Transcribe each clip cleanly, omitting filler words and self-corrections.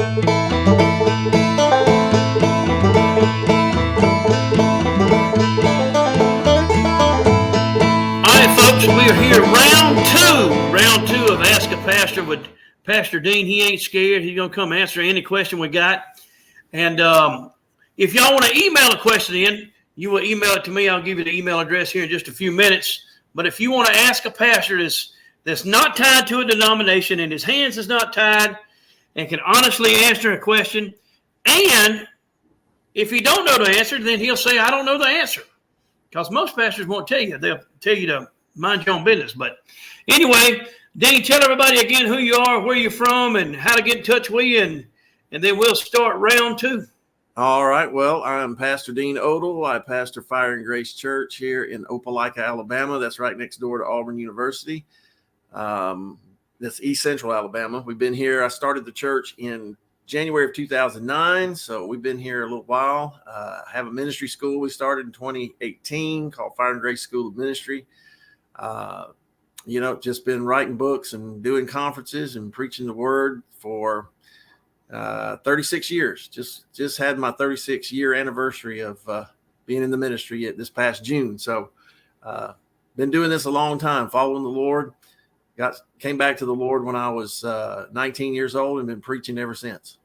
Folks, we're here round two of Ask a Pastor with Pastor Dean. He ain't scared. He's going to come answer any question we got. And if y'all want to email a question in, you will email it to me. I'll give you the email address here in just a few minutes. But if you want to ask a pastor that's not tied to a denomination and his hands is not tied and can honestly answer a question, and if you don't know the answer, then he'll say, I don't know the answer. Because most pastors won't tell you. They'll tell you to mind your own business. But anyway, Dean, tell everybody again who you are, where you're from, and how to get in touch with you, and then we'll start round two. All right. Well, I'm Pastor Dean Odle. I pastor Fire and Grace Church here in Opelika, Alabama. That's right next door to Auburn University. That's East Central Alabama. We've been here. I started the church in January of 2009, so we've been here a little while. I have a ministry school we started in 2018 called Fire and Grace School of Ministry. Just been writing books and doing conferences and preaching the word for 36 years. Just had my 36-year anniversary of being in the ministry this past June. So been doing this a long time, following the Lord. Came back to the Lord when I was 19 years old and been preaching ever since.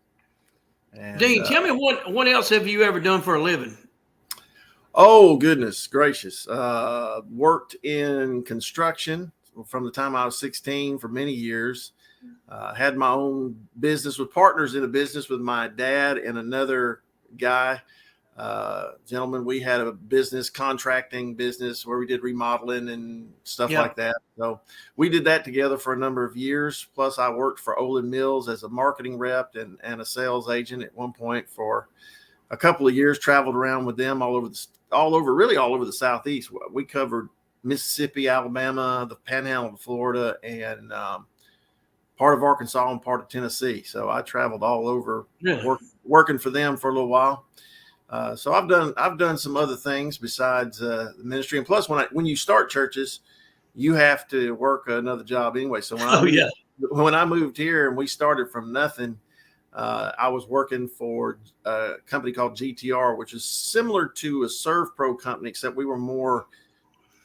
And, Dean, tell me what else have you ever done for a living? Oh, goodness gracious. Worked in construction from the time I was 16 for many years. Had my own business with partners in a business with my dad and another guy. Gentlemen, we had a contracting business where we did remodeling and stuff like that. So we did that together for a number of years. Plus I worked for Olin Mills as a marketing rep and a sales agent at one point for a couple of years, traveled around with them all over the Southeast. We covered Mississippi, Alabama, the Panhandle of Florida, and part of Arkansas and part of Tennessee. So I traveled all over working for them for a little while. So I've done some other things besides the ministry, and plus when you start churches, you have to work another job anyway. So when I moved here and we started from nothing, I was working for a company called GTR, which is similar to a ServPro company, except we were more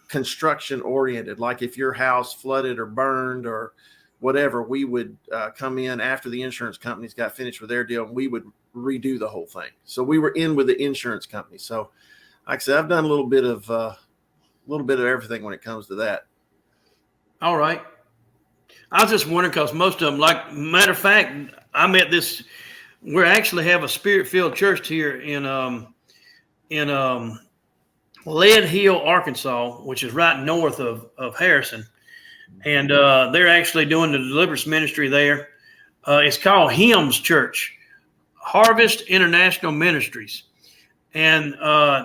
construction oriented. Like if your house flooded or burned or whatever, we would come in after the insurance companies got finished with their deal, and we would redo the whole thing. So we were in with the insurance company. So like I said, I've done a little bit of everything when it comes to that. All right. I was just wondering because most of them, like matter of fact, we actually have a spirit-filled church here in Lead Hill, Arkansas, which is right north of Harrison. And they're actually doing the deliverance ministry there. It's called Hymns Church, Harvest International Ministries. And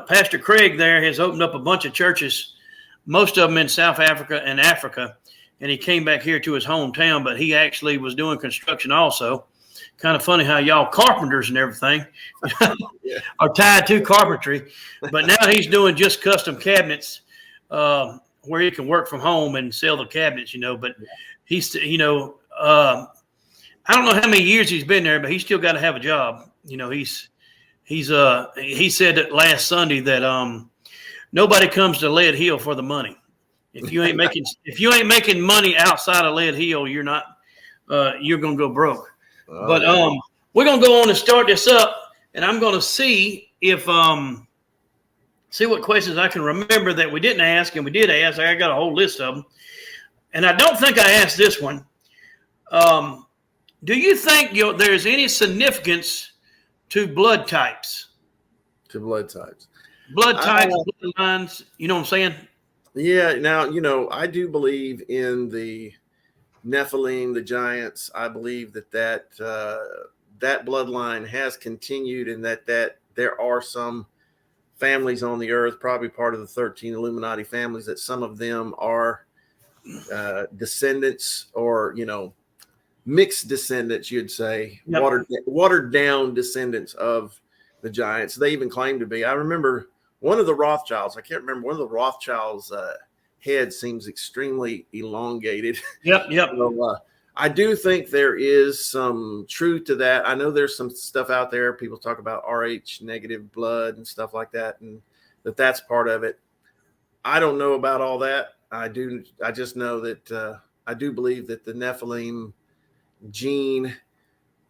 Pastor Craig there has opened up a bunch of churches, most of them in South Africa and Africa. And he came back here to his hometown, but he actually was doing construction also. Kind of funny how y'all carpenters and everything are tied to carpentry. But now he's doing just custom cabinets where he can work from home and sell the cabinets, But he's, I don't know how many years he's been there, but he's still got to have a job. He said that last Sunday that nobody comes to Lead Hill for the money. If you ain't making money outside of Lead Hill, you're gonna go broke. But we're gonna go on and start this up, and I'm gonna see what questions I can remember that we didn't ask and we did ask. I got a whole list of them, and I don't think I asked this one. Do you think there's any significance to blood types? Blood types, blood lines. You know what I'm saying? Yeah. Now, I do believe in the Nephilim, the giants. I believe that bloodline has continued, and that there are some families on the earth, probably part of the 13 Illuminati families, that some of them are descendants or, mixed descendants, you'd say, watered down descendants of the giants. They even claim to be. I remember one of the Rothschilds, one of the Rothschilds' head seems extremely elongated. Yep. So, I do think there is some truth to that. I know there's some stuff out there. People talk about RH negative blood and stuff like that, and that's part of it. I don't know about all that. I just know that I do believe that the Nephilim gene,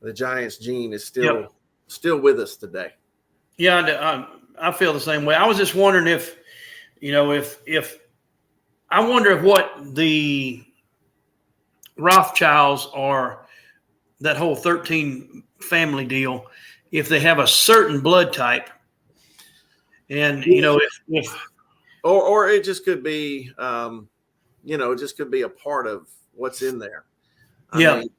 the Giants gene, is still with us today. Yeah, I feel the same way. I was just wondering if I wonder if what the Rothschilds or that whole 13 family deal, if they have a certain blood type, and if or it just could be, it just could be a part of what's in there. I mean,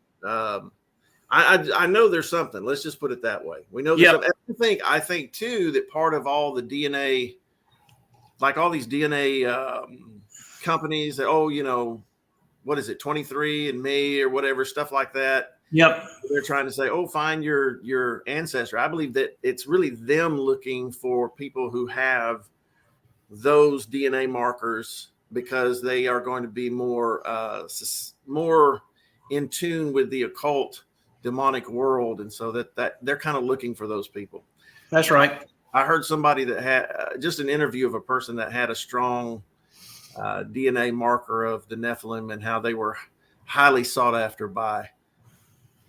I know there's something. Let's just put it that way. We know there's something. I think too that part of all the DNA, like all these DNA companies that, what is it, 23andMe or whatever, stuff like that. Yep. They're trying to say, find your ancestor. I believe that it's really them looking for people who have those DNA markers because they are going to be more in tune with the occult demonic world. And so that they're kind of looking for those people. That's right. I heard somebody that had just an interview of a person that had a strong DNA marker of the Nephilim and how they were highly sought after by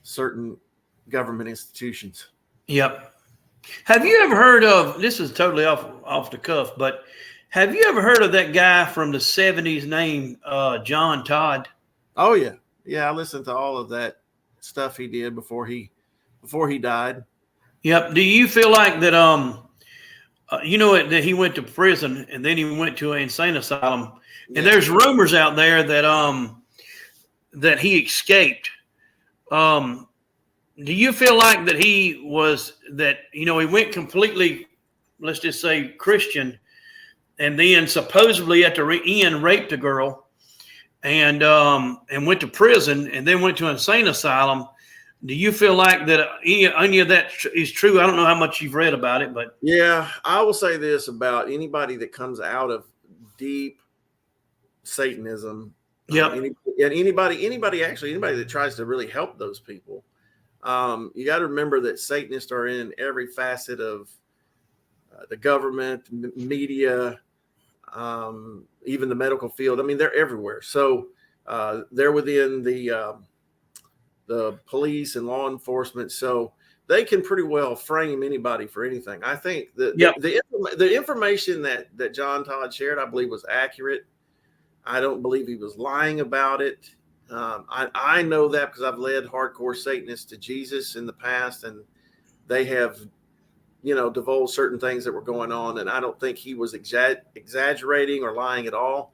certain government institutions. Yep. Have you ever heard of, this is totally off the cuff, but have you ever heard of that guy from the 70s named John Todd? Oh yeah. Yeah. I listened to all of that stuff he did before he died. Yep. Do you feel like that, that he went to prison and then he went to an insane asylum, and there's rumors out there that that he escaped. Do you feel like that he went completely, let's just say, Christian, and then supposedly at the end raped a girl, and went to prison, and then went to an insane asylum? Do you feel like that any of that is true? I don't know how much you've read about it, but yeah, I will say this about anybody that comes out of deep Satanism. Anybody that tries to really help those people. You got to remember that Satanists are in every facet of the government, media, even the medical field. I mean, they're everywhere. So they're within the police and law enforcement. So they can pretty well frame anybody for anything. I think the information that John Todd shared, I believe, was accurate. I don't believe he was lying about it. I know that because I've led hardcore Satanists to Jesus in the past, and they have, divulged certain things that were going on. And I don't think he was exaggerating or lying at all.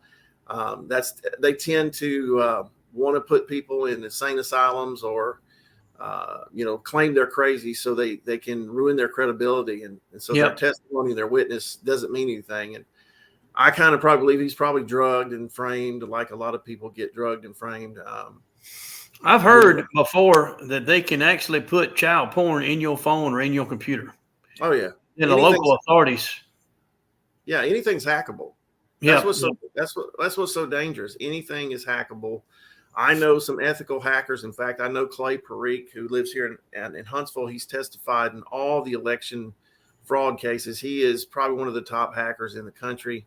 They tend to want to put people in insane asylums or, claim they're crazy so they can ruin their credibility. And so their testimony and their witness doesn't mean anything. And I kind of probably believe he's probably drugged and framed, like a lot of people get drugged and framed. I've heard before that they can actually put child porn in your phone or in your computer. Oh yeah, in the local authorities. Yeah, anything's hackable. That's what's so dangerous. Anything is hackable. I know some ethical hackers. In fact, I know Clay Parikh, who lives here in Huntsville. He's testified in all the election fraud cases. He is probably one of the top hackers in the country.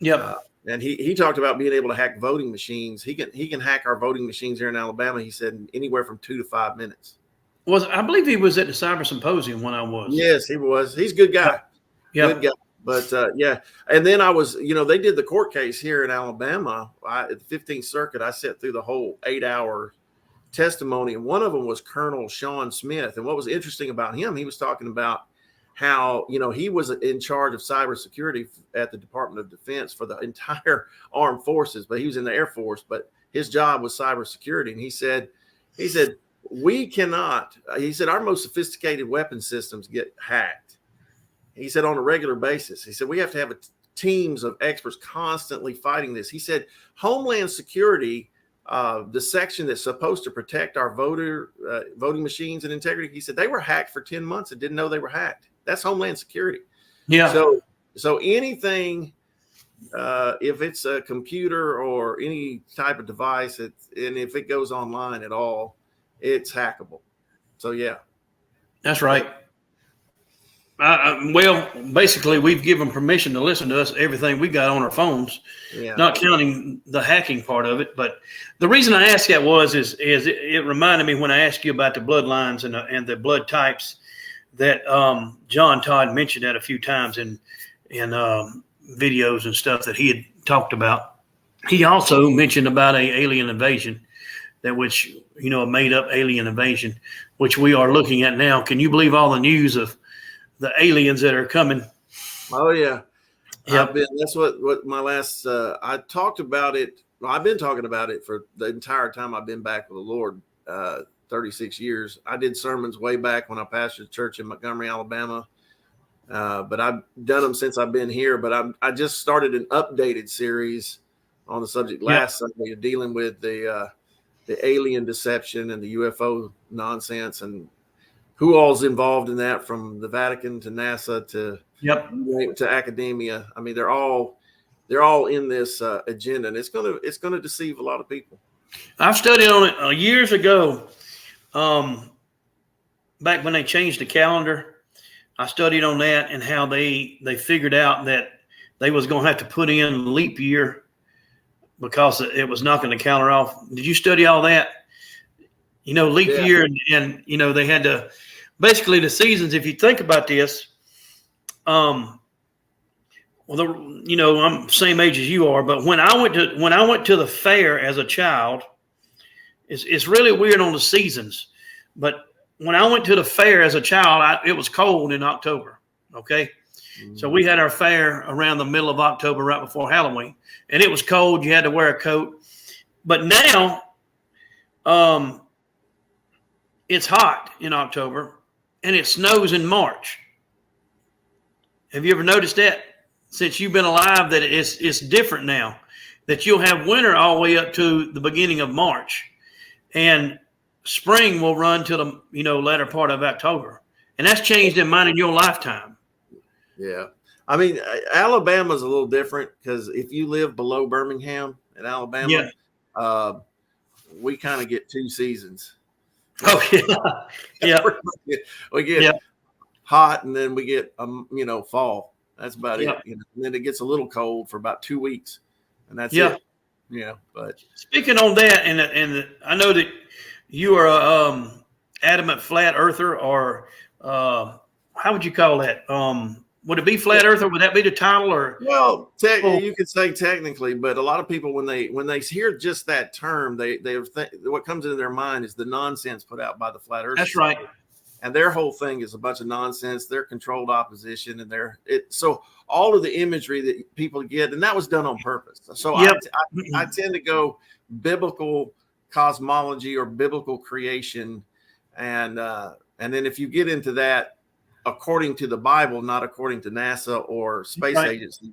And he talked about being able to hack voting machines. He can hack our voting machines here in Alabama. He said anywhere from 2 to 5 minutes. I believe he was at the Cyber Symposium when I was. Yes, he was. He's a good guy. Yeah. Good guy. But and then I was, they did the court case here in Alabama at the 15th Circuit. I sat through the whole 8-hour testimony, and one of them was Colonel Sean Smith. And what was interesting about him, he was talking about how, he was in charge of cybersecurity at the Department of Defense for the entire armed forces, but he was in the Air Force, but his job was cybersecurity. And he said, we cannot, he said, our most sophisticated weapon systems get hacked. He said, on a regular basis. He said, we have to have teams of experts constantly fighting this. He said, Homeland Security, the section that's supposed to protect our voting machines and integrity, he said they were hacked for 10 months and didn't know they were hacked. That's Homeland Security. Yeah. So anything if it's a computer or any type of device, and if it goes online at all, it's hackable. So yeah, That's right. Well, basically, we've given permission to listen to us, everything we got on our phones, yeah, not counting the hacking part of it. But the reason I asked that is it reminded me when I asked you about the bloodlines and the blood types that John Todd mentioned that a few times in videos and stuff that he had talked about. He also mentioned about a alien invasion, that which a made up alien invasion, which we are looking at now. Can you believe all the news of the aliens that are coming? Oh yeah. Yep. That's what my last, I talked about it. Well, I've been talking about it for the entire time I've been back with the Lord, 36 years. I did sermons way back when I pastored a church in Montgomery, Alabama. But I've done them since I've been here, but I just started an updated series on the subject last Sunday, dealing with the alien deception and the UFO nonsense and who all's involved in that, from the Vatican to NASA to academia. I mean, they're all in this agenda, and it's gonna deceive a lot of people. I've studied on it years ago, back when they changed the calendar. I studied on that and how they figured out that they was going to have to put in leap year because it was knocking the calendar off. Did you study all that? Leap year and they had to basically the seasons. If you think about this, I'm same age as you are, but when I went to the fair as a child, it's really weird on the seasons, but when I went to the fair as a child, it was cold in October. Okay. So we had our fair around the middle of October, right before Halloween, and it was cold. You had to wear a coat. But now it's hot in October and it snows in March. Have you ever noticed that since you've been alive, that it's different now, that you'll have winter all the way up to the beginning of March, and spring will run to the latter part of October, and that's changed in mine in your lifetime. Yeah, I mean, Alabama's a little different because if you live below Birmingham in Alabama, we kind of get two seasons. Oh yeah, we get hot, and then we get fall. That's about it. And then it gets a little cold for about 2 weeks, and that's it. Yeah, but speaking on that, and I know that you are a adamant flat earther, or how would you call that? Would it be flat earther? Would that be the title? Or well, you could say technically, but a lot of people when they hear just that term, they what comes into their mind is the nonsense put out by the flat earthers. That's right. And their whole thing is a bunch of nonsense. They're controlled opposition, and so all of the imagery that people get, and that was done on purpose. So I tend to go biblical cosmology or biblical creation, and then if you get into that according to the Bible, not according to NASA or space agencies,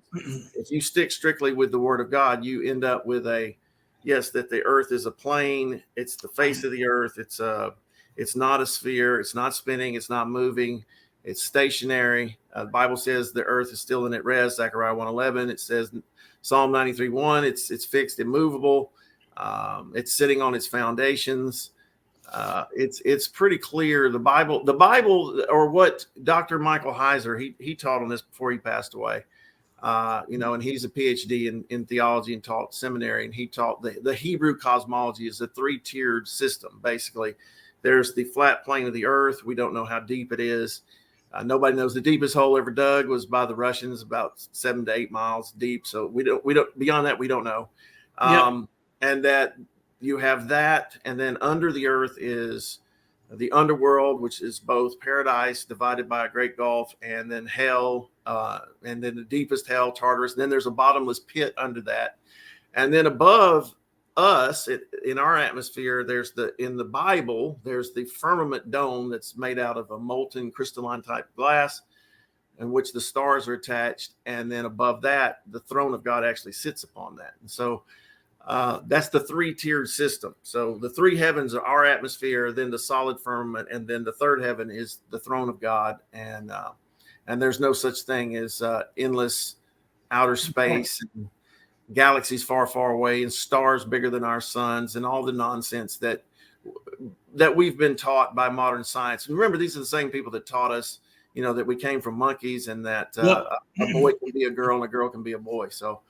if you stick strictly with the Word of God, you end up with that the Earth is a plane. It's the face of the Earth. It's not a sphere. It's not spinning. It's not moving. It's stationary. The Bible says the earth is still in at rest. Zechariah 1:11. It says Psalm 93:1. It's fixed, immovable. It's sitting on its foundations. It's pretty clear. The Bible, or what Dr. Michael Heiser, he taught on this before he passed away. And he's a PhD in theology and taught seminary, and he taught the Hebrew cosmology is a 3-tiered system, basically. There's the flat plane of the earth. We don't know how deep it is. Nobody knows. The deepest hole ever dug was by the Russians, about 7 to 8 miles deep. So we don't beyond that, we don't know. And that you have that, and then under the earth is the underworld, which is both paradise divided by a great gulf, and then hell, and then the deepest hell, Tartarus. And then there's a bottomless pit under that, and then above us in our atmosphere, in the Bible, there's the firmament dome that's made out of a molten crystalline type glass in which the stars are attached. And then above that, the throne of God actually sits upon that. And so that's the 3-tiered system. So the 3 heavens are our atmosphere, then the solid firmament, and then the 3rd heaven is the throne of God. And there's no such thing as endless outer space, and galaxies far, far away, and stars bigger than our suns, and all the nonsense that we've been taught by modern science. And remember, these are the same people that taught us, that we came from monkeys, and that a boy can be a girl and a girl can be a boy. So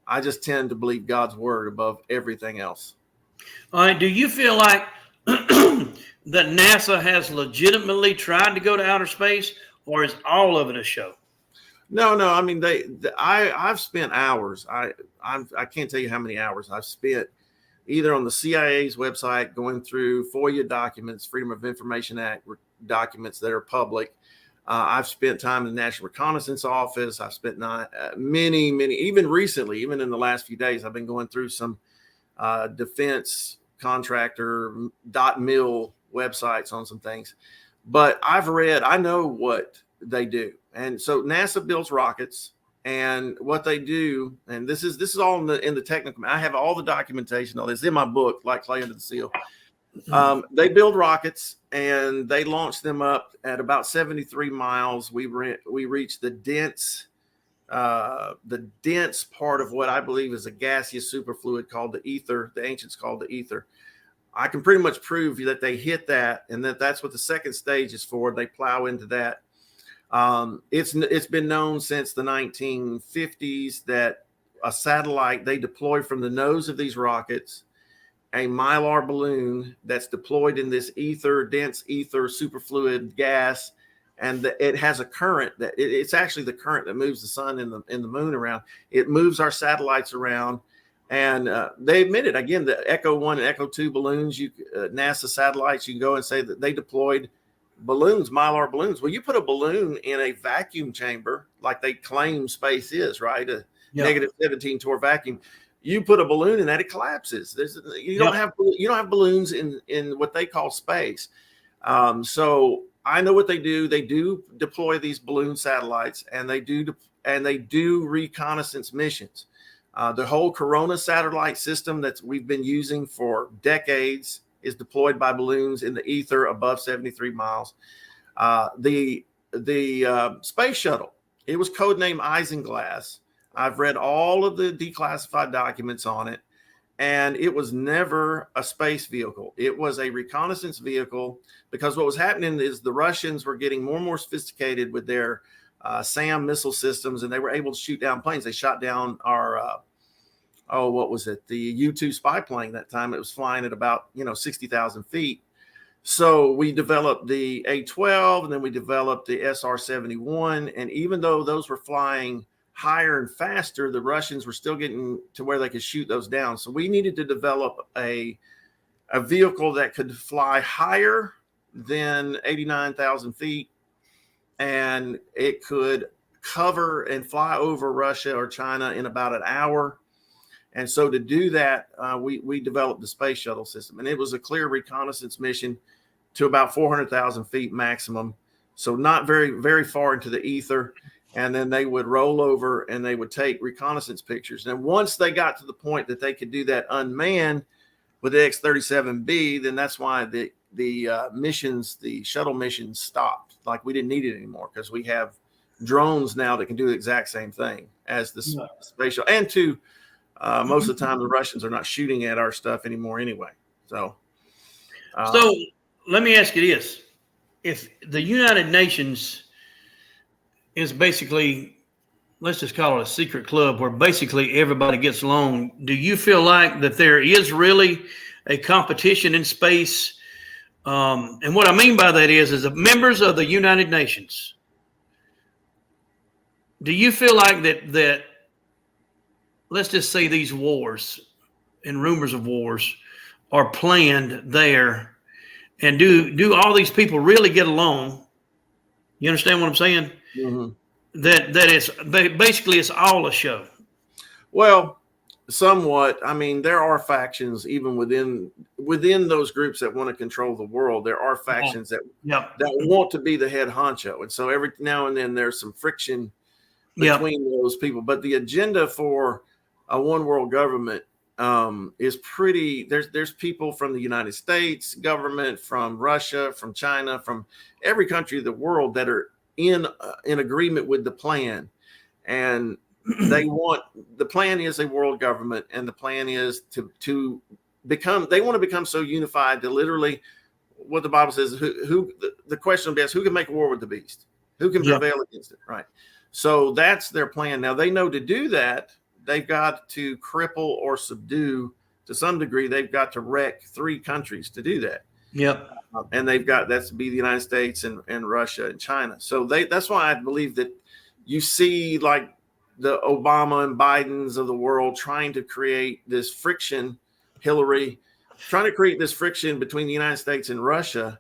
I just tend to believe God's word above everything else. All right. Do you feel like that NASA has legitimately tried to go to outer space, or is all of it a show? No. I mean, I've spent hours. I can't tell you how many hours I've spent either on the CIA's website going through FOIA documents, Freedom of Information Act documents that are public. I've spent time in the National Reconnaissance Office. I've spent many, even recently, even in the last few days, I've been going through some defense contractor .mil websites on some things. But I know what they do. And so NASA builds rockets, and what they do, and this is all in the technical. I have all the documentation. All this in my book, Like Clay Under the Seal. They build rockets and they launch them up at about 73 miles. We reach the dense part of what I believe is a gaseous superfluid called the ether. The ancients called the ether. I can pretty much prove that they hit that, and that's what the second stage is for. They plow into that. It's been known since the 1950s that a satellite, they deploy from the nose of these rockets a mylar balloon that's deployed in this dense ether superfluid gas, and it has a current that it's actually the current that moves the sun and the moon around. It moves our satellites around, and they admitted again the Echo 1 and Echo 2 balloons, NASA satellites, you can go and say that they deployed balloons, mylar balloons. Well, you put a balloon in a vacuum chamber like they claim space is, right? Negative 17 torr vacuum. You put a balloon in that, it collapses. You don't have balloons in what they call space. So I know what they do. They do deploy these balloon satellites, and they do reconnaissance missions. The whole Corona satellite system that we've been using for decades is deployed by balloons in the ether above 73 miles. The space shuttle, it was codenamed Isinglass. I've read all of the declassified documents on it, and it was never a space vehicle. It was a reconnaissance vehicle, because what was happening is the Russians were getting more and more sophisticated with their SAM missile systems, and they were able to shoot down planes. They shot down our what was it? The U-2 spy plane that time. It was flying at about 60,000 feet. So we developed the A-12, and then we developed the SR-71. And even though those were flying higher and faster, the Russians were still getting to where they could shoot those down. So we needed to develop a vehicle that could fly higher than 89,000 feet, and it could cover and fly over Russia or China in about an hour. And so to do that, we developed the space shuttle system, and it was a clear reconnaissance mission to about 400,000 feet maximum. So not very, very far into the ether. And then they would roll over and they would take reconnaissance pictures. And once they got to the point that they could do that unmanned with the X-37B, then that's why the missions, the shuttle missions stopped. Like, we didn't need it anymore, because we have drones now that can do the exact same thing as the space shuttle. And most of the time, the Russians are not shooting at our stuff anymore anyway. So let me ask you this. If the United Nations is basically, let's just call it a secret club where basically everybody gets along, do you feel like that there is really a competition in space? And what I mean by that is the members of the United Nations, do you feel like that let's just say these wars and rumors of wars are planned there, and do all these people really get along? You understand what I'm saying? Mm-hmm. That it's basically it's all a show. Well, somewhat. I mean, there are factions even within those groups that want to control the world. There are factions that want to be the head honcho, and so every now and then there's some friction between those people. But the agenda for a one world government is pretty. There's people from the United States government, from Russia, from China, from every country of the world that are in agreement with the plan. And they want, the plan is a world government, and the plan is to become, they want to become so unified to literally, what the Bible says, the question is, who can make a war with the beast? Who can Yeah. prevail against it? Right. So that's their plan. Now they know to do that, they've got to cripple or subdue to some degree. They've got to wreck 3 countries to do that. Yep. And they've got, that's to be the United States and Russia and China. So that's why I believe that you see like the Obama and Bidens of the world trying to create this friction, Hillary trying to create this friction between the United States and Russia,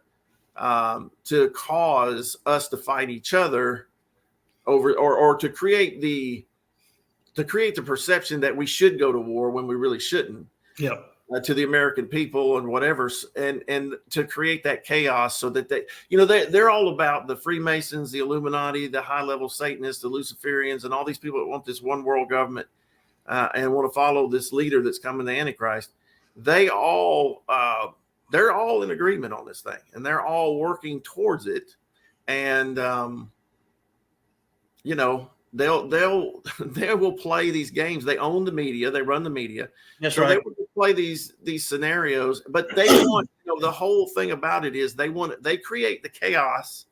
to cause us to fight each other over, or to create the perception that we should go to war when we really shouldn't. Yep. To the American people and whatever, and to create that chaos so that they're all about the Freemasons, the Illuminati, the high level Satanists, the Luciferians, and all these people that want this one world government and want to follow this leader that's coming, the Antichrist. They're all in agreement on this thing, and they're all working towards it. And they will play these games. They own the media. They run the media. That's so right. They will play these scenarios, but they want, the whole thing about it is they create the chaos,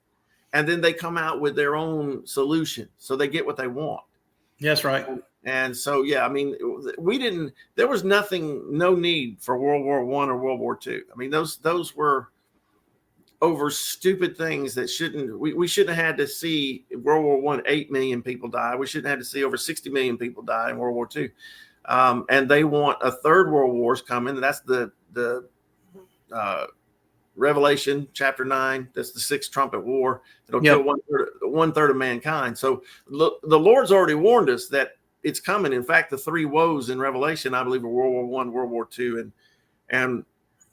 and then they come out with their own solution. So they get what they want. That's right. And so, yeah, I mean, there was no need for World War I or World War II. I mean, those were over stupid things that we shouldn't have had to see. World War I, 8 million people die. We shouldn't have had to see over 60 million people die in World War II. And they want a third world war's coming. And that's the Revelation chapter 9. That's the 6th trumpet war. It'll kill one third of mankind. So the Lord's already warned us that it's coming. In fact, the 3 woes in Revelation, I believe, are World War I, World War II, and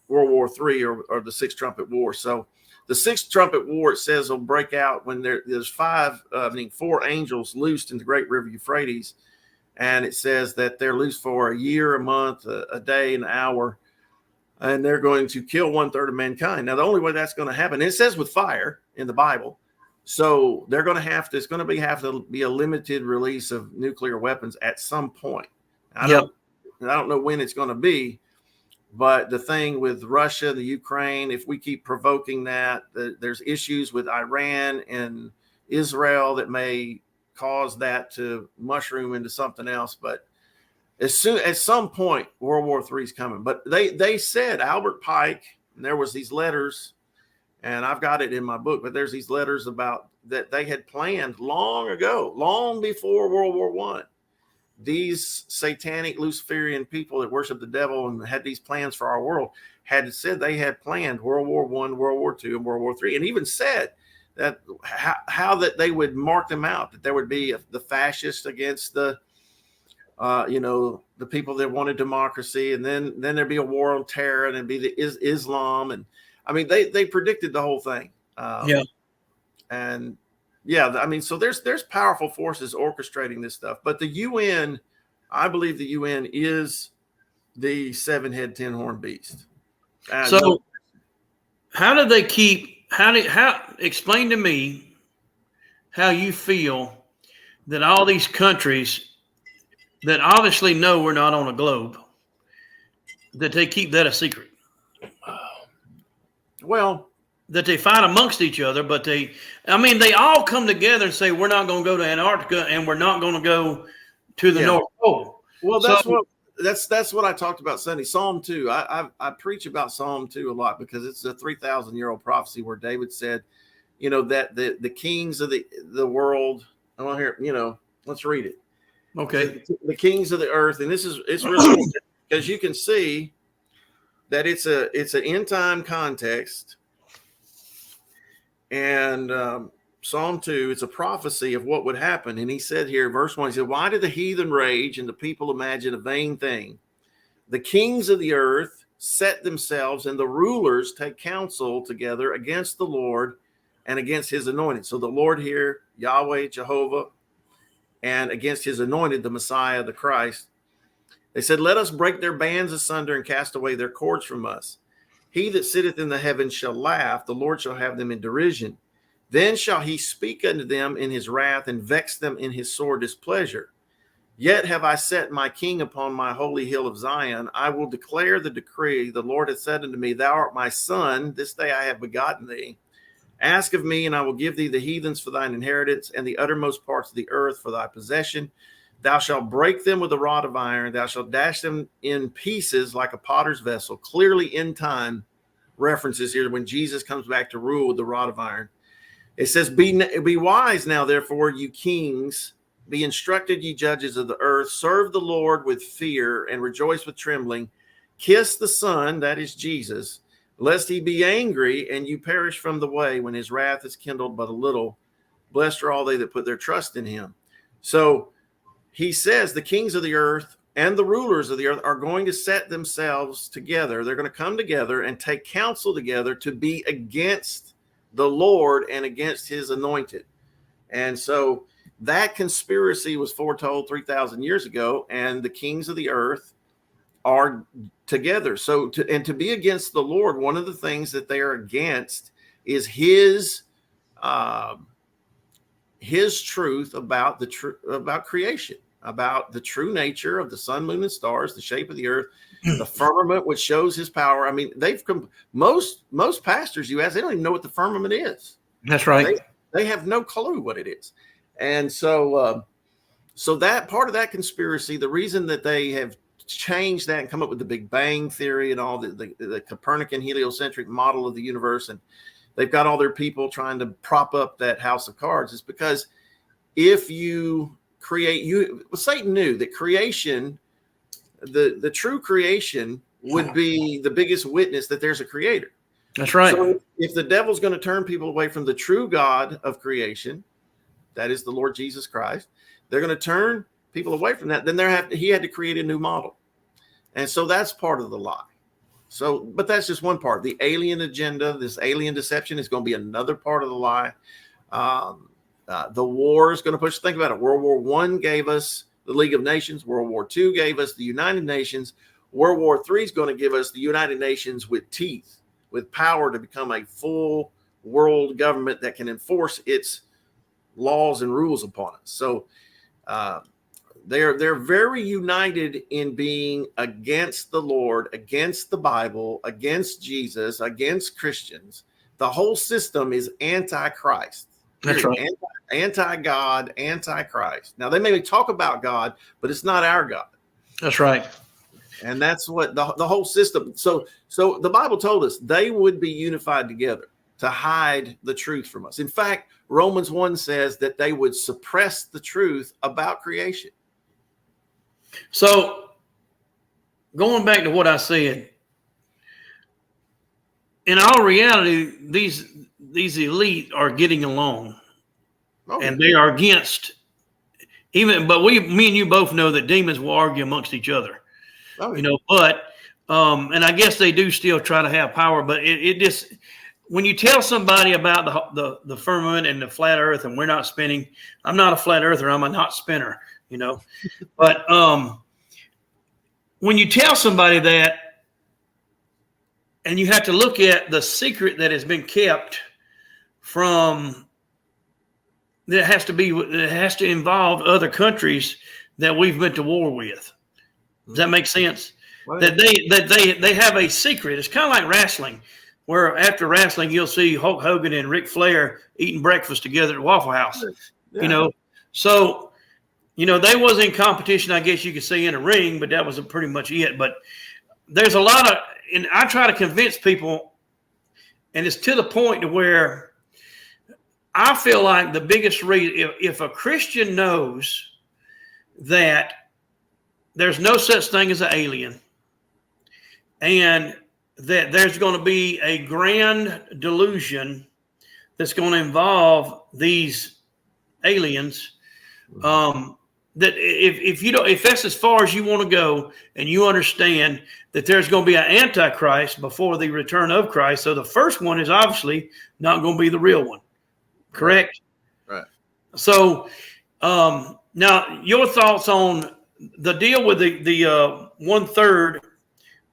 World War III, or the 6th trumpet war. So the 6th trumpet war, it says, will break out when there's 4 angels loosed in the great river Euphrates. And it says that they're loose for a year, a month, a day, an hour, and they're going to kill 1/3 of mankind. Now, the only way that's going to happen, and it says with fire in the Bible, so they're going to have to be a limited release of nuclear weapons at some point. I don't know when it's going to be, but the thing with Russia, the Ukraine, if we keep provoking that, there's issues with Iran and Israel that may cause that to mushroom into something else. But at some point, World War III is coming. But they said, Albert Pike, and there was these letters, and I've got it in my book, but there's these letters about that they had planned long ago, long before World War I. These satanic Luciferian people that worship the devil and had these plans for our world had said they had planned World War I, World War II, and World War III, and even said that how that they would mark them out, that there would be the fascists against the people that wanted democracy, and then there'd be a war on terror, and it'd be the Islam, and I mean they predicted the whole thing. And yeah, I mean, so there's powerful forces orchestrating this stuff, but the UN, I believe the UN is the 7-head 10-horn beast. How do they explain to me how you feel that all these countries that obviously know we're not on a globe, that they keep that a secret? Well, that they fight amongst each other, but they all come together and say, we're not going to go to Antarctica and we're not going to go to the North Pole. Well, that's what I talked about Sunday. Psalm 2. I preach about Psalm 2 a lot because it's a 3,000-year-old prophecy where David said, that the kings of the world, I want to hear, let's read it. Okay. The kings of the earth. And it's really cool because you can see that it's an end time context. And Psalm 2, it's a prophecy of what would happen. And he said here, verse 1, he said, why do the heathen rage and the people imagine a vain thing? The kings of the earth set themselves, and the rulers take counsel together against the Lord and against his anointed. So the Lord here, Yahweh, Jehovah, and against his anointed, the Messiah, the Christ. They said, let us break their bands asunder and cast away their cords from us. He that sitteth in the heavens shall laugh, the Lord shall have them in derision. Then shall he speak unto them in his wrath and vex them in his sore displeasure. Yet have I set my king upon my holy hill of Zion. I will declare the decree. The Lord hath said unto me, Thou art my son. This day I have begotten thee. Ask of me, and I will give thee the heathens for thine inheritance, and the uttermost parts of the earth for thy possession. Thou shalt break them with a rod of iron. Thou shalt dash them in pieces like a potter's vessel. Clearly, in time references here when Jesus comes back to rule with the rod of iron. It says, Be wise now, therefore, you kings. Be instructed, ye judges of the earth. Serve the Lord with fear and rejoice with trembling. Kiss the Son, that is Jesus, lest he be angry and you perish from the way when his wrath is kindled but a little. Blessed are all they that put their trust in him. So he says the kings of the earth and the rulers of the earth are going to set themselves together. They're going to come together and take counsel together to be against the Lord and against his anointed. And so that conspiracy was foretold 3,000 years ago, and the kings of the earth are together. So to be against the Lord, one of the things that they are against is his truth about about creation, about the true nature of the sun, moon, and stars, the shape of the earth, the firmament, which shows his power. I mean, most pastors you ask, they don't even know what the firmament is. That's right. They have no clue what it is. And so that part of that conspiracy, the reason that they have changed that and come up with the Big Bang theory and all the Copernican heliocentric model of the universe, and they've got all their people trying to prop up that house of cards, is because if you Satan knew that creation, the true creation would be the biggest witness that there's a creator. That's right. So if the devil's going to turn people away from the true God of creation, that is the Lord Jesus Christ, they're going to turn people away from that. Then he had to create a new model. And so that's part of the lie. So, but that's just one part. The alien agenda, this alien deception, is going to be another part of the lie. The war is going to push. Think about it. World War I gave us the League of Nations. World War II gave us the United Nations. World War III is going to give us the United Nations with teeth, with power to become a full world government that can enforce its laws and rules upon us. So they're very united in being against the Lord, against the Bible, against Jesus, against Christians. The whole system is anti-Christ. That's right. Anti-God, anti-Christ. Now, they may talk about God, but it's not our God. That's right. And that's what the whole system. So the Bible told us they would be unified together to hide the truth from us. In fact, Romans 1 says that they would suppress the truth about creation. So going back to what I said, in all reality, these elite are getting along, and they are against but me and you both know that demons will argue amongst each other, but and I guess they do still try to have power, but it just, when you tell somebody about the firmament and the flat earth, and we're not spinning, I'm not a flat earther, I'm a not spinner, but when you tell somebody that, and you have to look at the secret that has been kept from, that has to involve other countries that we've been to war with. Does that make sense? Well, That they have a secret. It's kind of like wrestling, where after wrestling you'll see Hulk Hogan and Ric Flair eating breakfast together at Waffle House. yeah. So they was in competition, I guess you could say, in a ring, but that was pretty much it. But there's a lot of, and I try to convince people, and it's to the point to where I feel like the biggest reason, if a Christian knows that there's no such thing as an alien, and that there's going to be a grand delusion that's going to involve these aliens, that if that's as far as you want to go, and you understand that there's going to be an antichrist before the return of Christ, so the first one is obviously not going to be the real one, correct? Right. So now your thoughts on the deal with the 1/3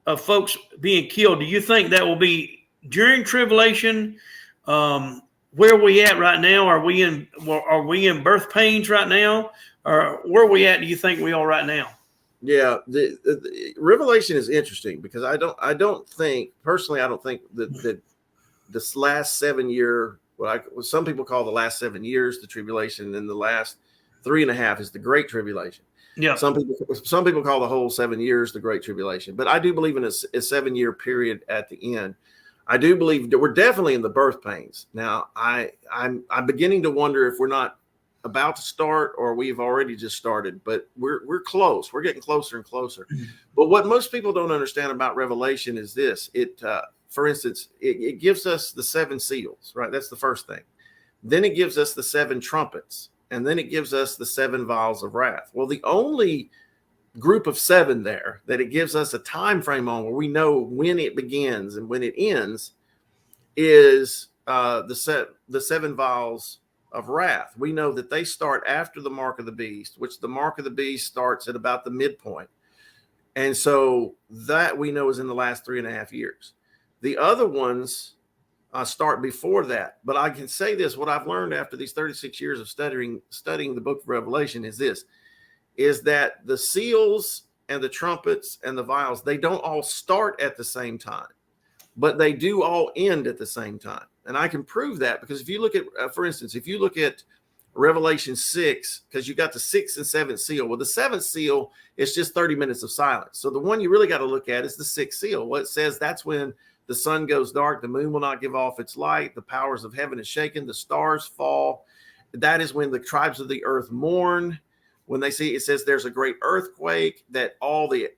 of folks being killed. Do you think that will be during tribulation? Where are we at right now? Are we in birth pains right now, or where are we at? Do you think we are right now? Yeah, the Revelation is interesting because I don't think personally, I don't think that this last 7 year, what some people call the last 7 years, the tribulation, and the last 3.5 is the Great Tribulation. Yeah. Some people call the whole 7 years the Great Tribulation, but I do believe in a 7 year period at the end. I do believe that we're definitely in the birth pains. Now, I'm beginning to wonder if we're not about to start or we've already just started, but we're close. We're getting closer and closer. But what most people don't understand about Revelation is this. For instance, it gives us the 7 seals, right? That's the first thing. Then it gives us the 7 trumpets, and then it gives us the 7 vials of wrath. Well, the only group of 7 there that it gives us a time frame on where we know when it begins and when it ends is the 7 vials of wrath. We know that they start after the mark of the beast, which the mark of the beast starts at about the midpoint. And so that we know is in the last 3.5 years. The other ones start before that. But I can say this, what I've learned after these 36 years of studying the book of Revelation is this, is that the seals and the trumpets and the vials, they don't all start at the same time, but they do all end at the same time. And I can prove that because if you look at, for instance, if you look at Revelation 6, because you got the 6th and 7th seal. Well, the 7th seal is just 30 minutes of silence. So the one you really got to look at is the 6th seal. Well, it says that's when the sun goes dark, the moon will not give off its light, the powers of heaven is shaken, the stars fall. That is when the tribes of the earth mourn. When they see, it says there's a great earthquake, that all the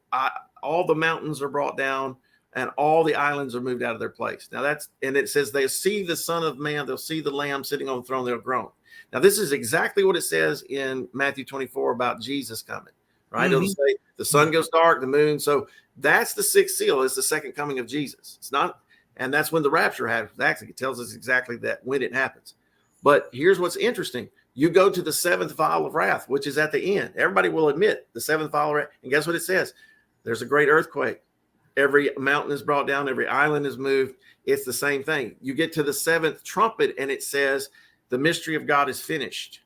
mountains are brought down and all the islands are moved out of their place. Now and it says they see the Son of Man, they'll see the Lamb sitting on the throne, they'll groan. Now, this is exactly what it says in Matthew 24 about Jesus coming, right? It'll say the sun goes dark, the moon. So that's the 6th seal. It's the second coming of Jesus. It's not, and that's when the rapture happens. Actually, it tells us exactly that when it happens. But here's what's interesting. You go to the 7th vial of wrath, which is at the end. Everybody will admit the 7th vial of wrath. And guess what it says? There's a great earthquake. Every mountain is brought down. Every island is moved. It's the same thing. You get to the 7th trumpet and it says the mystery of God is finished.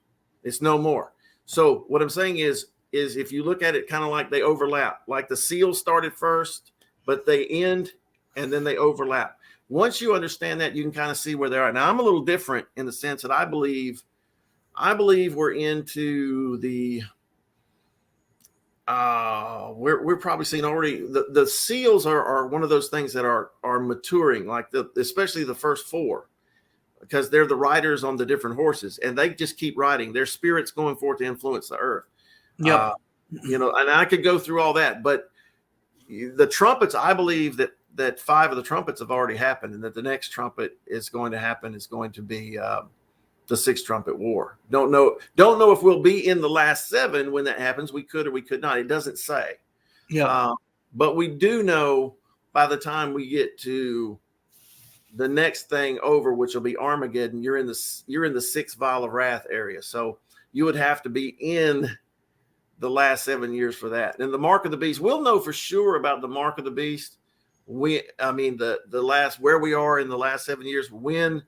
It's no more. So what I'm saying is if you look at it kind of like they overlap, like the seals started first, but they end and then they overlap. Once you understand that, you can kind of see where they are. Now, I'm a little different in the sense that I believe we're into the we're probably seeing already the seals are one of those things that are maturing, like especially the first 4, because they're the riders on the different horses and they just keep riding. Their spirit's going forth to influence the earth. Yeah. And I could go through all that, but the trumpets, I believe that 5 of the trumpets have already happened, and that the next trumpet is going to happen is going to be the 6th trumpet war. Don't know if we'll be in the last 7 when that happens. We could or we could not. It doesn't say. Yeah. But we do know by the time we get to the next thing over, which will be Armageddon, you're in the 6th vial of wrath area. So you would have to be in the last 7 years for that. And the mark of the beast, we'll know for sure about the mark of the beast. The last, where we are in the last 7 years, when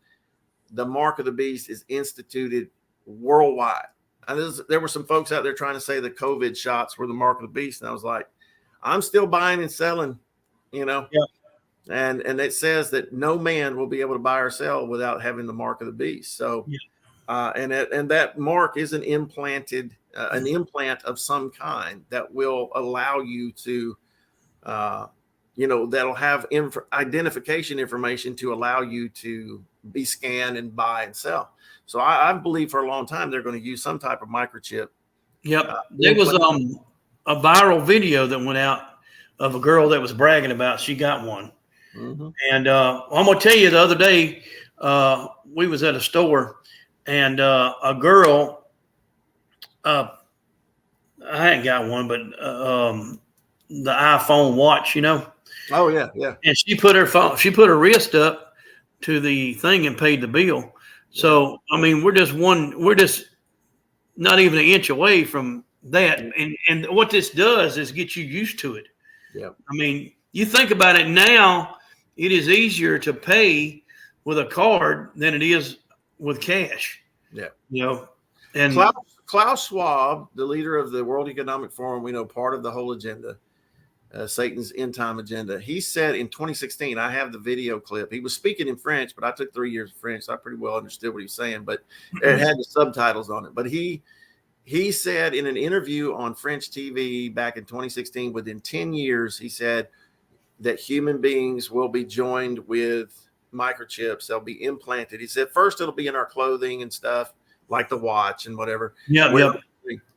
the mark of the beast is instituted worldwide. And there were some folks out there trying to say the COVID shots were the mark of the beast. And I was like, I'm still buying and selling, Yeah. And it says that no man will be able to buy or sell without having the mark of the beast. So, yeah. And that mark is an implant of some kind that will allow you to, that'll have identification information to allow you to be scanned and buy and sell. So I believe for a long time they're going to use some type of microchip. Yep. There was a viral video that went out of a girl that was bragging about she got one. Mm-hmm. And I'm going to tell you, the other day we was at a store and a girl, I hadn't got one, but the iPhone watch, Oh yeah, yeah. And she put her wrist up to the thing and paid the bill. So I mean, we're just not even an inch away from that. And what this does is get you used to it. Yeah. I mean, you think about it now, it is easier to pay with a card than it is with cash. Yeah. And Klaus Schwab, the leader of the World Economic Forum, we know part of the whole agenda, Satan's end time agenda. He said in 2016, I have the video clip. He was speaking in French, but I took 3 years of French, so I pretty well understood what he was saying, but it had the subtitles on it. But he said in an interview on French TV back in 2016, within 10 years, he said that human beings will be joined with microchips. They'll be implanted. He said first it'll be in our clothing and stuff, like the watch and whatever. Yeah.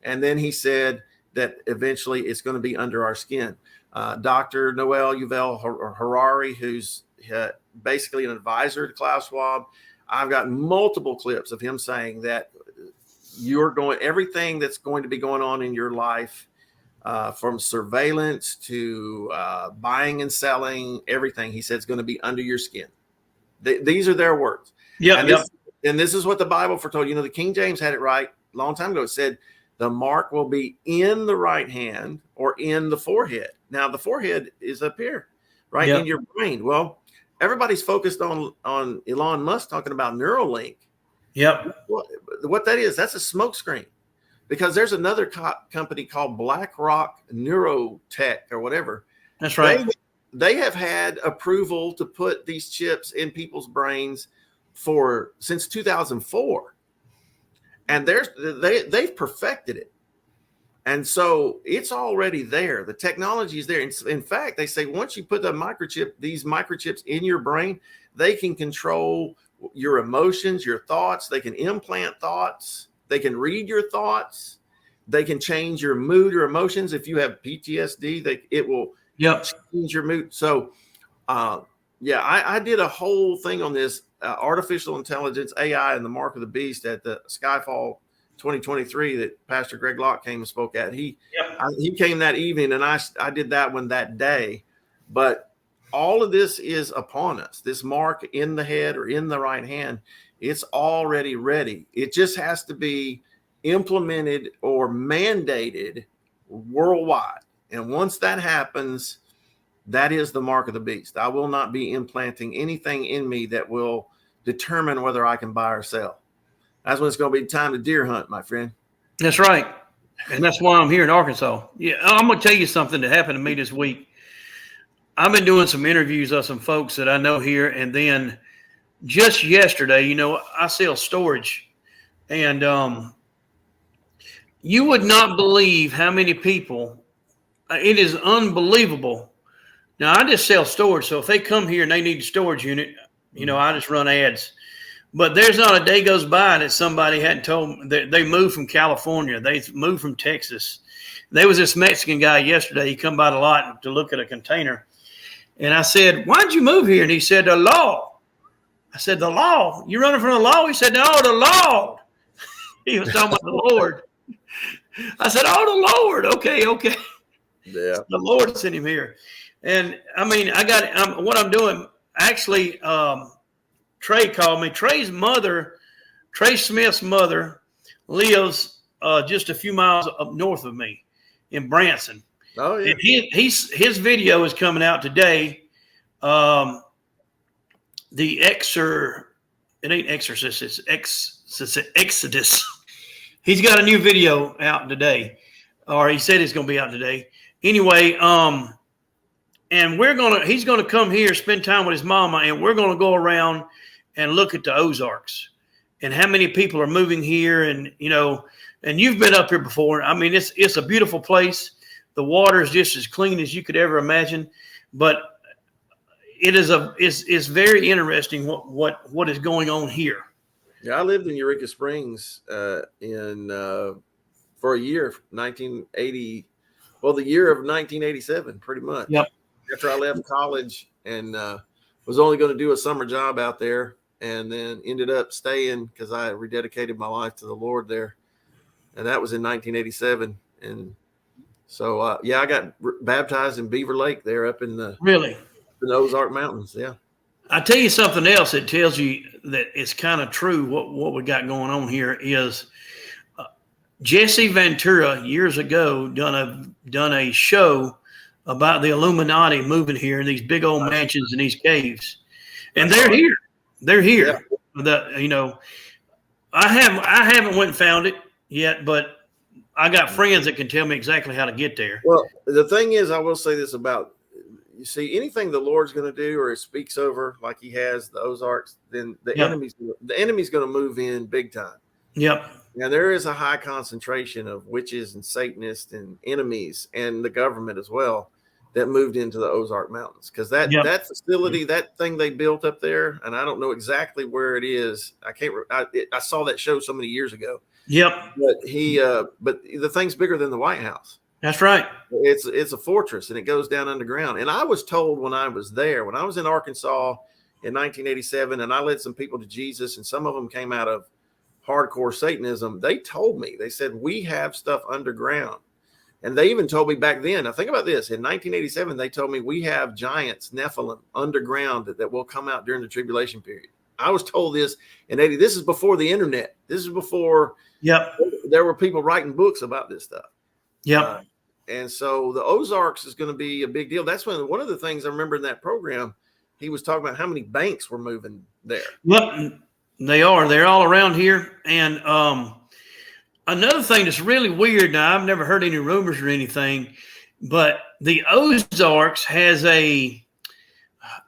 And then he said that eventually it's going to be under our skin. Dr. Noel Yuval Harari, who's basically an advisor to Klaus Schwab, I've got multiple clips of him saying that everything that's going to be going on in your life, from surveillance to buying and selling, everything, he said, is going to be under your skin. These are their words. And this is what the Bible foretold. The King James had it right a long time ago. It said the mark will be in the right hand or in the forehead. Now, the forehead is up here, right, in your brain. Well, everybody's focused on Elon Musk talking about Neuralink. Yep. What that is, that's a smoke screen, because there's another company called BlackRock Neurotech or whatever. That's right. They have had approval to put these chips in people's brains since 2004, and they've perfected it, and so it's already there. The technology is there. In fact, they say once you put these microchips in your brain, they can control your emotions, your thoughts. They can implant thoughts. They can read your thoughts. They can change your mood or emotions. If you have PTSD, it will change your mood. So, I did a whole thing on this artificial intelligence, AI, and the mark of the beast at the Skyfall 2023 that Pastor Greg Locke came and spoke at. He came that evening, and I did that one that day. But all of this is upon us. This mark in the head or in the right hand, it's already ready. It just has to be implemented or mandated worldwide. And once that happens, that is the mark of the beast. I will not be implanting anything in me that will determine whether I can buy or sell. That's when it's going to be time to deer hunt, my friend. That's right. And that's why I'm here in Arkansas. Yeah, I'm going to tell you something that happened to me this week. I've been doing some interviews of some folks that I know here. And then just yesterday, I sell storage. And you would not believe how many people, it is unbelievable. Now, I just sell storage. So if they come here and they need a storage unit, I just run ads. But there's not a day goes by that somebody hadn't told me that they moved from California. They moved from Texas. There was this Mexican guy yesterday. He come by the lot to look at a container. And I said, why'd you move here? And he said, the law. I said, the law? You running from the law? He said, no, the law. He was talking about the Lord. I said, oh, the Lord. Okay. Yeah. The Lord sent him here. And I mean, what I'm doing, actually, Trey called me. Trey Smith's mother lives just a few miles up north of me in Branson. Oh, yeah. And his video is coming out today. It ain't Exorcist, it's Exodus. He's got a new video out today, or he said it's going to be out today. Anyway, and he's going to come here, spend time with his mama, and we're going to go around and look at the Ozarks and how many people are moving here. And, and you've been up here before. I mean, it's a beautiful place. The water is just as clean as you could ever imagine, but it's very interesting what is going on here. Yeah, I lived in Eureka Springs for a year, 1980. Well, the year of 1987, pretty much. Yep. After I left college and was only going to do a summer job out there, and then ended up staying because I rededicated my life to the Lord there, and that was in 1987. And so, I got baptized in Beaver Lake there up in the Ozark Mountains. Yeah. I tell you something else that tells you that it's kind of true. What we got going on here is Jesse Ventura years ago done a show about the Illuminati moving here in these big old mansions and these caves, and they're here. They're here. Yeah. I haven't went and found it. yet, but I got friends that can tell me exactly how to get there. Well, the thing is, I will say this about, you see, anything the Lord's going to do or it speaks over like he has the Ozarks, then the Yep. enemy's going to move in big time. Yep. Now, there is a high concentration of witches and Satanists and enemies and the government as well that moved into the Ozark Mountains, because that facility, that thing they built up there, and I don't know exactly where it is. I saw that show so many years ago. Yep. But the thing's bigger than the White House. That's right. It's a fortress, and it goes down underground. And I was told when I was there, when I was in Arkansas in 1987, and I led some people to Jesus, and some of them came out of hardcore Satanism. They told me, they said, we have stuff underground. And they even told me back then, now think about this, in 1987, they told me we have giants, Nephilim, underground that will come out during the tribulation period. I was told this in 80. This is before the internet. This is before there were people writing books about this stuff. Yep. And so the Ozarks is going to be a big deal. That's one of the things I remember in that program, he was talking about how many banks were moving there. Yep. They are. They're all around here. And another thing that's really weird, now I've never heard any rumors or anything, but the Ozarks has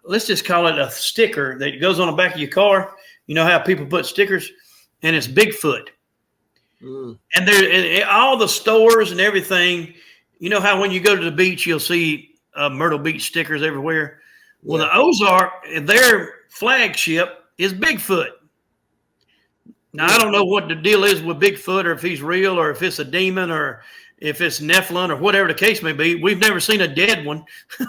let's just call it a sticker that goes on the back of your car. You know how people put stickers? And it's Bigfoot. And there, all the stores and everything, you know how when you go to the beach, you'll see Myrtle Beach stickers everywhere. Well, the Ozark, their flagship is Bigfoot. Now, I don't know what the deal is with Bigfoot, or if he's real, or if it's a demon, or if it's Nephilim, or whatever the case may be. We've never seen a dead one.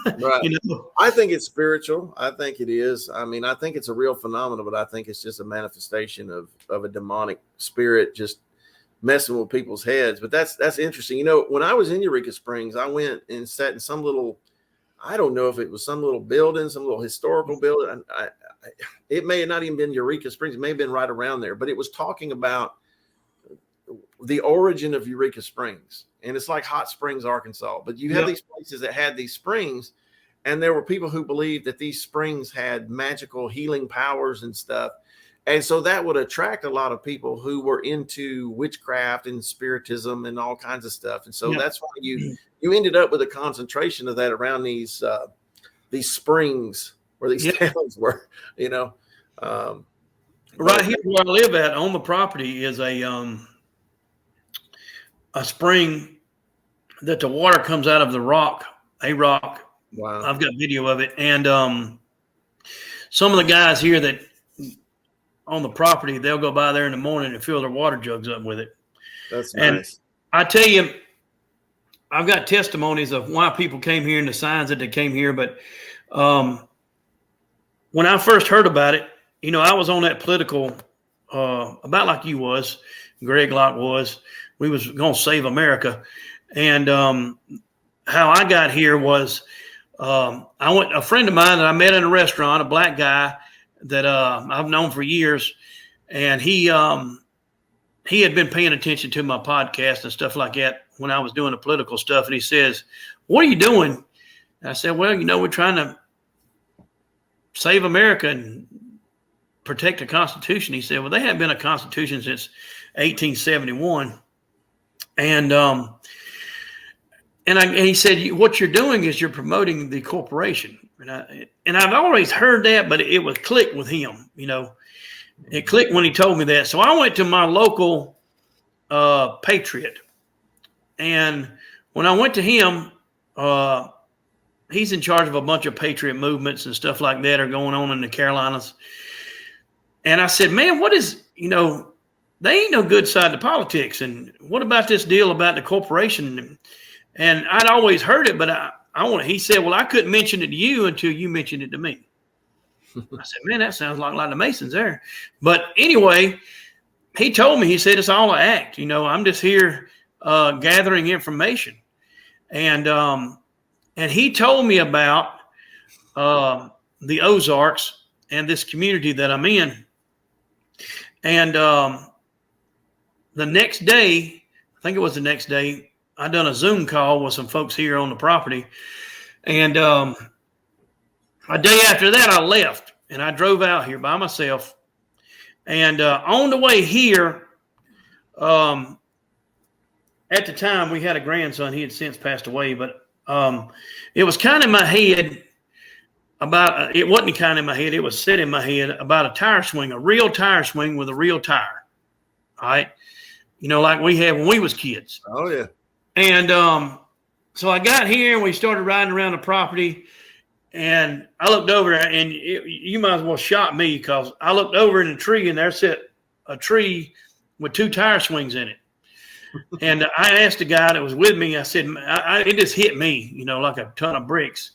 Right. You know? I think it's spiritual. I think it is. I mean, I think it's a real phenomenon, but I think it's just a manifestation of a demonic spirit just messing with people's heads. But that's interesting. You know, when I was in Eureka Springs, I went and sat in some little, I don't know if it was some little building, some little historical building. It may have not even been Eureka Springs. It may have been right around there, but it was talking about the origin of Eureka Springs. And it's like Hot Springs, Arkansas. But you have these places that had these springs, and there were people who believed that these springs had magical healing powers and stuff. And so that would attract a lot of people who were into witchcraft and spiritism and all kinds of stuff. And so that's why you ended up with a concentration of that around these springs where these towns were, you know. Right here where I live at on the property is a spring that the water comes out of the rock, a rock. Wow. I've got video of it. And some of the guys here that on the property, they'll go by there in the morning and fill their water jugs up with it. That's and nice. I tell you, I've got testimonies of why people came here and the signs that they came here. But when I first heard about it, you know, I was on that political, about like you was, Greg Locke was. We was going to save America. And how I got here was a friend of mine that I met in a restaurant, a black guy that I've known for years. And he had been paying attention to my podcast and stuff like that when I was doing the political stuff. And he says, "What are you doing?" And I said, "Well, you know, we're trying to save America and protect the Constitution." He said, "Well, they haven't been a Constitution since 1871. And he said, "What you're doing is you're promoting the corporation." And I've always heard that, but it was clicked with him. You know, it clicked when he told me that. So I went to my local patriot, and when I went to him, he's in charge of a bunch of patriot movements and stuff like that are going on in the Carolinas. And I said, "Man, what is, you know, they ain't no good side to politics. And what about this deal about the corporation?" And I'd always heard it, but he said, "Well, I couldn't mention it to you until you mentioned it to me." I said, "Man, that sounds like a lot of Masons there." But anyway, he told me, he said, "It's all an act. You know, I'm just here gathering information." And he told me about the Ozarks and this community that I'm in. And the next day, I think it was the next day, I done a Zoom call with some folks here on the property. And a day after that, I left and I drove out here by myself. And on the way here, at the time we had a grandson. He had since passed away, but it was kind of in my head about, it wasn't kind of in my head, it was set in my head about a tire swing, a real tire swing with a real tire. All right. Like we had when we was kids. Oh yeah. And so I got here and we started riding around the property, and I looked over, and you might as well shot me, because I looked over in a tree, and there sat a tree with 2 tire swings in it. And I asked the guy that was with me, I said, it just hit me, like a ton of bricks.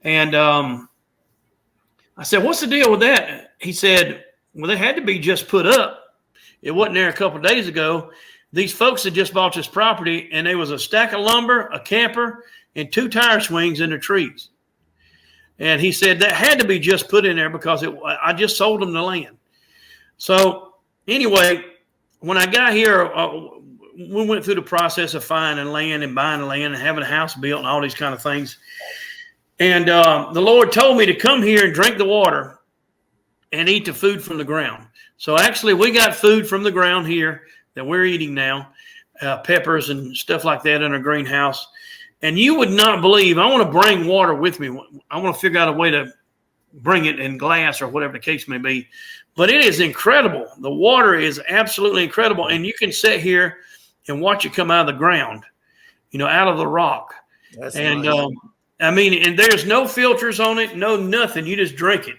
And I said, what's the deal with that? He said, well, they had to be just put up. It wasn't there a couple of days ago. These folks had just bought this property, and there was a stack of lumber, a camper, and 2 tire swings in the trees. And he said that had to be just put in there because I just sold them the land. So anyway, when I got here, we went through the process of finding land and buying the land and having a house built and all these kind of things. And the Lord told me to come here and drink the water and eat the food from the ground. So actually we got food from the ground here that we're eating now, peppers and stuff like that in our greenhouse. And you would not believe, I want to bring water with me. I want to figure out a way to bring it in glass or whatever the case may be. But it is incredible. The water is absolutely incredible. And you can sit here and watch it come out of the ground, out of the rock. That's and nice. And there's no filters on it, no nothing. You just drink it.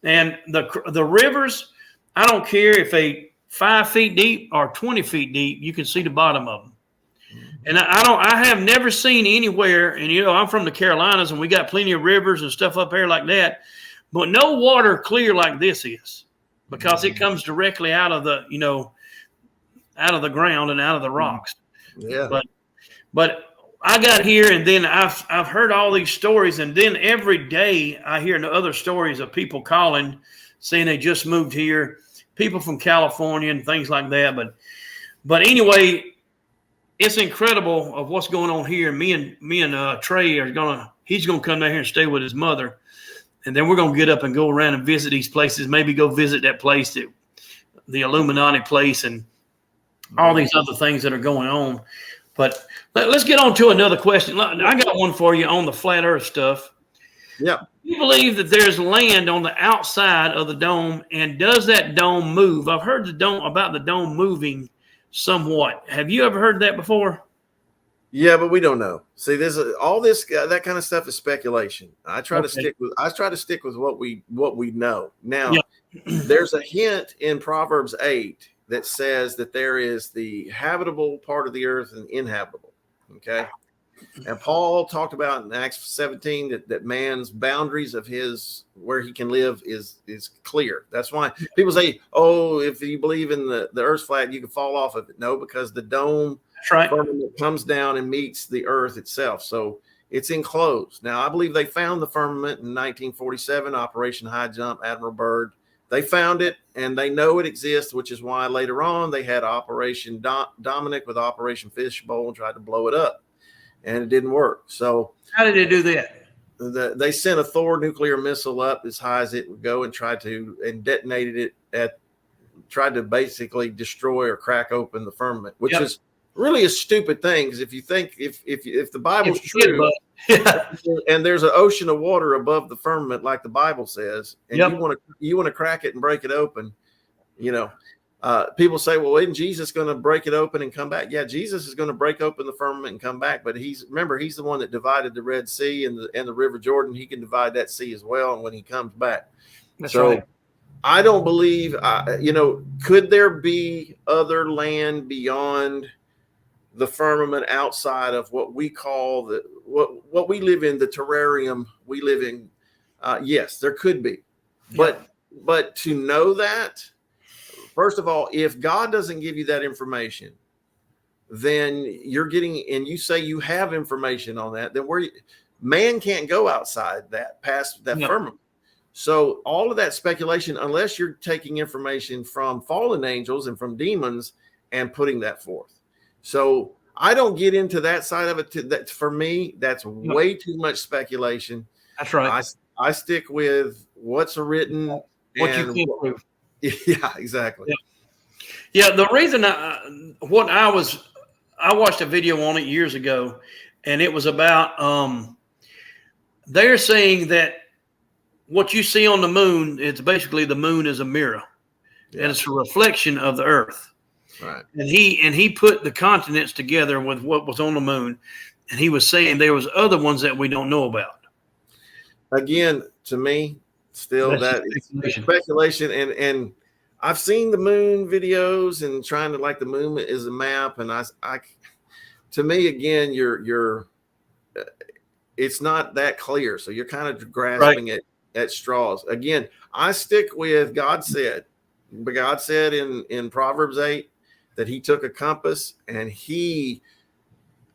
And the rivers, I don't care if they 5 feet deep or 20 feet deep, you can see the bottom of them. And I have never seen anywhere, and I'm from the Carolinas, and we got plenty of rivers and stuff up there like that, but no water clear like this is, because it comes directly out of the, out of the ground and out of the rocks. Yeah. But I got here, and then I've heard all these stories, and then every day I hear other stories of people calling, saying they just moved here, people from California and things like that. But anyway, it's incredible of what's going on here. Me and Trey he's gonna come down here and stay with his mother, and then we're gonna get up and go around and visit these places. Maybe go visit that place, the Illuminati place, and all these other things that are going on. But let's get on to another question. I got one for you on the flat Earth stuff. Yeah. Do you believe that there's land on the outside of the dome, and does that dome move? I've heard about the dome moving somewhat. Have you ever heard that before? Yeah, but we don't know. See, all this that kind of stuff is speculation. I try to stick with what we know. Now, there's a hint in Proverbs 8 that says that there is the habitable part of the earth and inhabitable. Okay. And Paul talked about in Acts 17 that man's boundaries of where he can live is clear. That's why people say, oh, if you believe in the earth's flat, you can fall off of it. No, because the dome firmament comes down and meets the earth itself. So it's enclosed. Now, I believe they found the firmament in 1947, Operation High Jump, Admiral Byrd. They found it, and they know it exists, which is why later on they had Operation Dominic with Operation Fishbowl and tried to blow it up. And it didn't work. So how did they do that? They sent a Thor nuclear missile up as high as it would go and detonated it tried to basically destroy or crack open the firmament, which is really a stupid thing. Because if you think if the Bible's true, and there's an ocean of water above the firmament, like the Bible says, and you want to crack it and break it open, people say, well, isn't Jesus going to break it open and come back? Yeah, Jesus is going to break open the firmament and come back. But he's the one that divided the Red Sea and the River Jordan. He can divide that sea as well. And when he comes back, that's right. I don't believe, could there be other land beyond the firmament outside of what we call what we live in, the terrarium we live in? Yes, there could be. But to know that, first of all, if God doesn't give you that information, then you're getting, and you say you have information on that, then man can't go outside that, past that firmament. So all of that speculation, unless you're taking information from fallen angels and from demons and putting that forth. So I don't get into that side of it. That for me, that's way too much speculation. That's right. I stick with what's written. What you can prove. Yeah, exactly. Yeah, the reason what I was I watched a video on it years ago, and it was about they're saying that what you see on the moon, it's basically the moon is a mirror, and it's a reflection of the earth. Right. And he put the continents together with what was on the moon, and he was saying there was other ones that we don't know about. Again, to me, still that speculation. And I've seen the moon videos and trying to, like, the moon is a map, and I to me, again, you're it's not that clear, so you're kind of grasping at straws. Again, I stick with God said in Proverbs 8 that he took a compass and he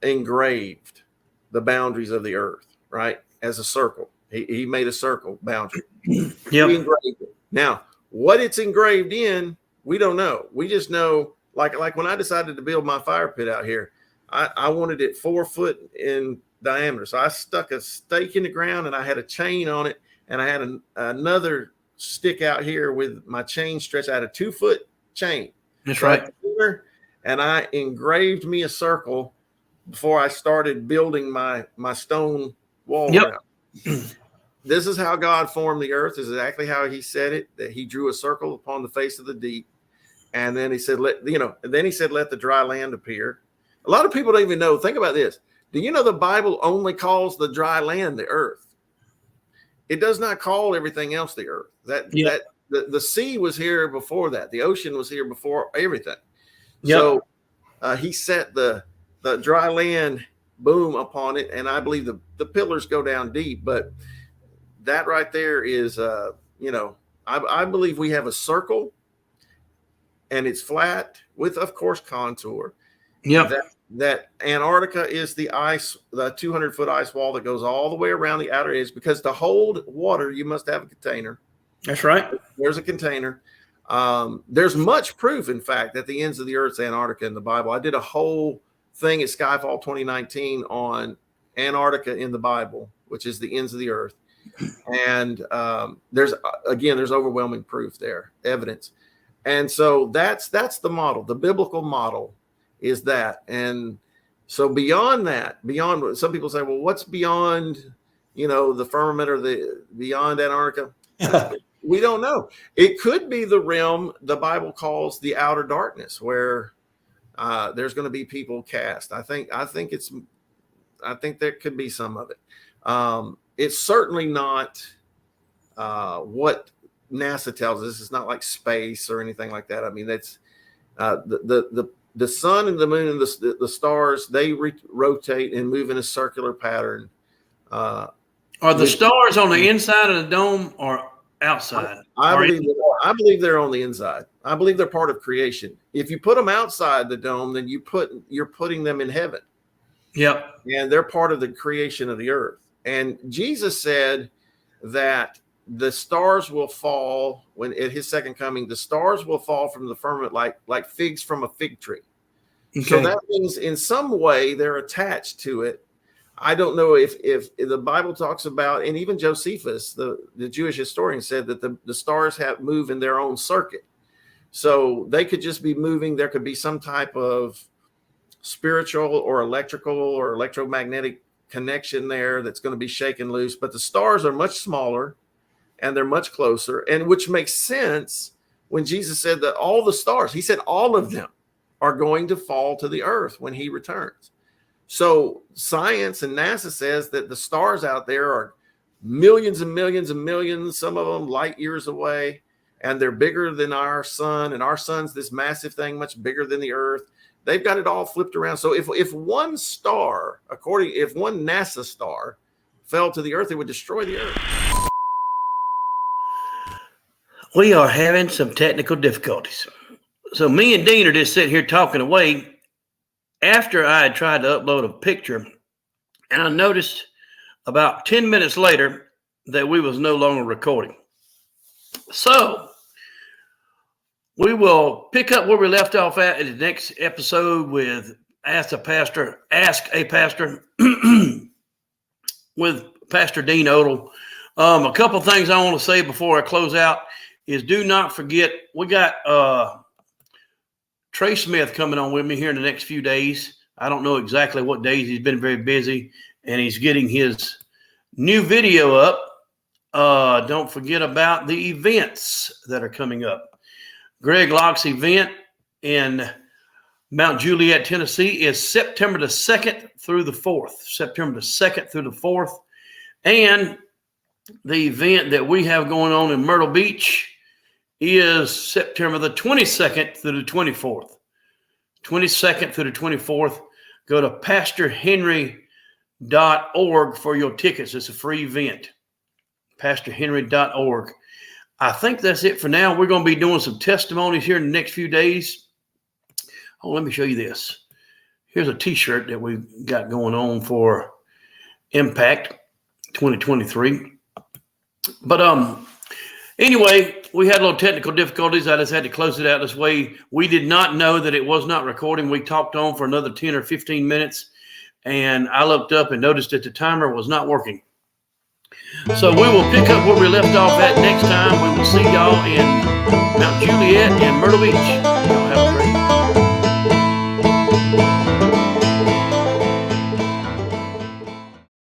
engraved the boundaries of the earth, right, as a circle. He made a circle boundary. Yep. He engraved it. Now, what it's engraved in, we don't know. We just know, like when I decided to build my fire pit out here, I wanted it 4 foot in diameter. So I stuck a stake in the ground, and I had a chain on it, and I had another stick out here with my chain stretched out, a 2 foot chain. That's right. And I engraved me a circle before I started building my stone wall. Yep. Around. This is how God formed the earth. This is exactly how he said it, that he drew a circle upon the face of the deep. And then he said, let the dry land appear. A lot of people don't even know. Think about this. Do you know the Bible only calls the dry land the earth? It does not call everything else the earth. The sea was here before that. The ocean was here before everything. Yep. So he set the dry land boom upon it. And I believe the pillars go down deep, but that right there is, I believe we have a circle, and it's flat with, of course, contour. Yeah. That Antarctica is the 200-foot ice wall that goes all the way around the outer edge, because to hold water, you must have a container. That's right. There's a container. There's much proof, in fact, that the ends of the earth's Antarctica in the Bible. I did a whole thing at Skyfall 2019 on Antarctica in the Bible, which is the ends of the earth. And there's overwhelming proof there, evidence. And so that's the model. The biblical model is that. And so beyond some people say, well, what's beyond, the firmament or beyond Antarctica? We don't know. It could be the realm the Bible calls the outer darkness, where there's going to be people cast. I think there could be some of it. It's certainly not what NASA tells us. It's not like space or anything like that. I mean, that's the sun and the moon and the stars. They rotate and move in a circular pattern. Are the stars on the inside of the dome or outside? I believe they're on the inside. I believe they're part of creation. If you put them outside the dome, then you're putting them in heaven. Yep. And they're part of the creation of the earth. And Jesus said that the stars will fall when at his second coming. The stars will fall from the firmament like figs from a fig tree. Okay. So that means in some way they're attached to it. I don't know if the Bible talks about, and even Josephus, the Jewish historian, said that the stars move in their own circuit. So they could just be moving. There could be some type of spiritual or electrical or electromagnetic connection there that's going to be shaken loose. But the stars are much smaller and they're much closer, and which makes sense when Jesus said that all the stars, he said all of them are going to fall to the earth when he returns. So science and NASA says that the stars out there are millions and millions and millions, some of them light years away, and they're bigger than our sun, and our sun's this massive thing, much bigger than the earth. They've got it all flipped around. So if one star, if one NASA star fell to the earth, it would destroy the earth. We are having some technical difficulties. So me and Dean are just sitting here talking away after I had tried to upload a picture, and I noticed about 10 minutes later that we was no longer recording. So we will pick up where we left off at in the next episode with Ask a Pastor with Pastor Dean Odle. A couple things I want to say before I close out is, do not forget, we got Trey Smith coming on with me here in the next few days. I don't know exactly what days. He's been very busy, and he's getting his new video up. Don't forget about the events that are coming up. Greg Locke's event in Mount Juliet, Tennessee is September the 2nd through the 4th. September the 2nd through the 4th. And the event that we have going on in Myrtle Beach is September the 22nd through the 24th. 22nd through the 24th. Go to pastorhenry.org for your tickets. It's a free event. pastorhenry.org. I think that's it for now. We're going to be doing some testimonies here in the next few days. Oh, let me show you this. Here's a t-shirt that we've got going on for Impact 2023. But anyway, we had a little technical difficulties. I just had to close it out this way. We did not know that it was not recording. We talked on for another 10 or 15 minutes, and I looked up and noticed that the timer was not working. So we will pick up where we left off at next time. We will see y'all in Mount Juliet and Myrtle Beach.